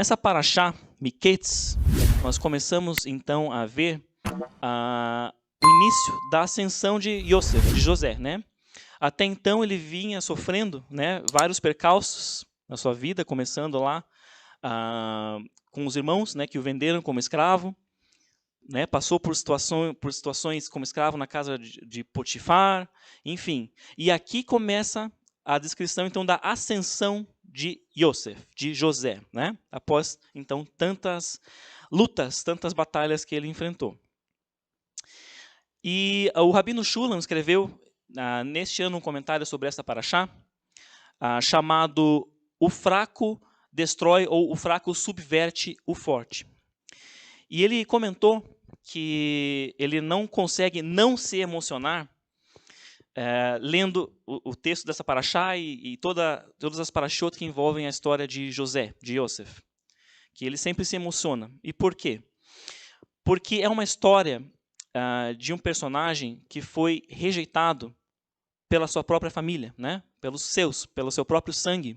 Nessa paraxá, Miqueites, nós começamos então a ver o início da ascensão de Yosef, de José, né? Até então ele vinha sofrendo, né, vários percalços na sua vida, começando lá com os irmãos, né, que o venderam como escravo, né, passou por situações como escravo na casa de Potifar, enfim. E aqui começa a descrição então da ascensão de Yosef, de José, né? Após então tantas lutas, tantas batalhas que ele enfrentou. E o Rabino Shulam escreveu neste ano um comentário sobre essa paraxá, chamado O Fraco Destrói ou O Fraco Subverte o Forte. E ele comentou que ele não consegue não se emocionar lendo o texto dessa paraxá e todas as paraxot que envolvem a história de José, de Yosef, que ele sempre se emociona. E por quê? Porque é uma história de um personagem que foi rejeitado pela sua própria família, né? Pelo seu próprio sangue.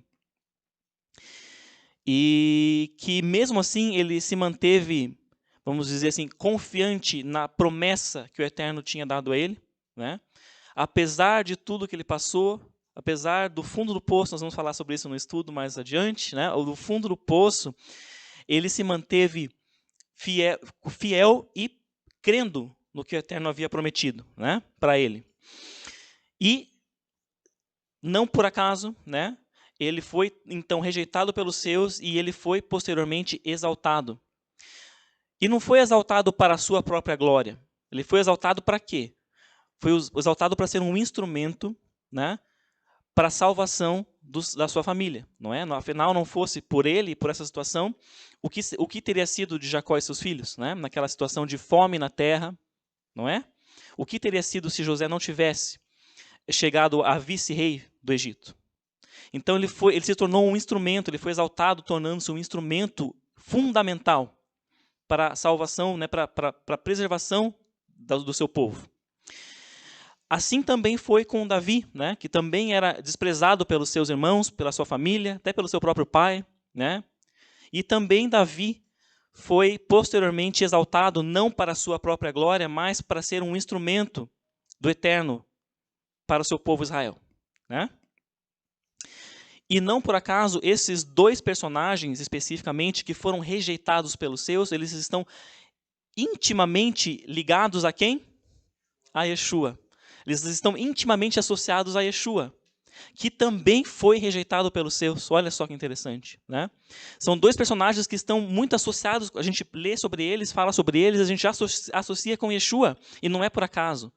E que mesmo assim ele se manteve, vamos dizer assim, confiante na promessa que o Eterno tinha dado a ele, né? Apesar de tudo que ele passou, apesar do fundo do poço, nós vamos falar sobre isso no estudo mais adiante, né? Do fundo do poço, ele se manteve fiel e crendo no que o Eterno havia prometido, né, para ele. E não por acaso, né, ele foi então rejeitado pelos seus e ele foi posteriormente exaltado. E não foi exaltado para a sua própria glória. Ele foi exaltado para quê? Foi exaltado para ser um instrumento, né, para a salvação da sua família, não é? Afinal, não fosse por ele e por essa situação, o que teria sido de Jacó e seus filhos, né? Naquela situação de fome na terra, não é? O que teria sido se José não tivesse chegado a vice-rei do Egito? Então ele se tornou um instrumento, ele foi exaltado, tornando-se um instrumento fundamental para a salvação, né, para a preservação do seu povo. Assim também foi com Davi, né, que também era desprezado pelos seus irmãos, pela sua família, até pelo seu próprio pai, né? E também Davi foi posteriormente exaltado não para a sua própria glória, mas para ser um instrumento do Eterno para o seu povo Israel, né? E não por acaso esses dois personagens especificamente que foram rejeitados pelos seus, eles estão intimamente ligados a quem? A Yeshua. Eles estão intimamente associados a Yeshua, que também foi rejeitado pelos seus. Olha só que interessante, né? São dois personagens que estão muito associados, a gente lê sobre eles, fala sobre eles, a gente já associa com Yeshua, e não é por acaso,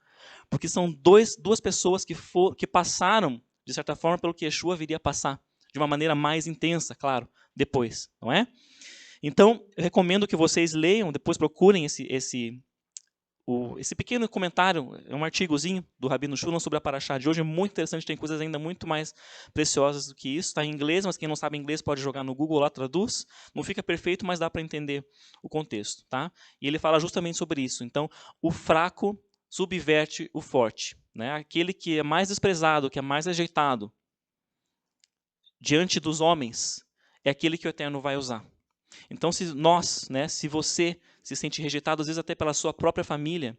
porque são duas pessoas que passaram, de certa forma, pelo que Yeshua viria a passar, de uma maneira mais intensa, claro, depois, não é? Então, eu recomendo que vocês leiam, depois procurem esse pequeno comentário, é um artigozinho do Rabino Shulam sobre a paraxá de hoje, é muito interessante, tem coisas ainda muito mais preciosas do que isso, está em inglês, mas quem não sabe inglês pode jogar no Google lá, traduz, não fica perfeito, mas dá para entender o contexto, tá? E ele fala justamente sobre isso. Então, o fraco subverte o forte, né? Aquele que é mais desprezado, que é mais rejeitado diante dos homens, é aquele que o Eterno vai usar. Então, se você se sente rejeitado, às vezes até pela sua própria família.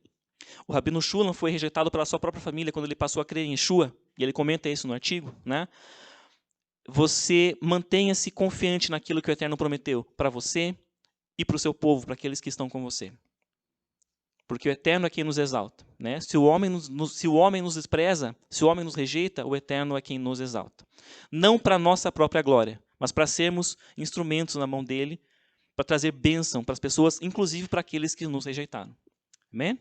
O Rabino Shulam foi rejeitado pela sua própria família quando ele passou a crer em Yeshua, e ele comenta isso no artigo, né? Você mantenha-se confiante naquilo que o Eterno prometeu para você e para o seu povo, para aqueles que estão com você. Porque o Eterno é quem nos exalta, né? Se o homem nos despreza, se o homem nos rejeita, o Eterno é quem nos exalta. Não para a nossa própria glória, mas para sermos instrumentos na mão dele, para trazer bênção para as pessoas, inclusive para aqueles que nos rejeitaram. Amém?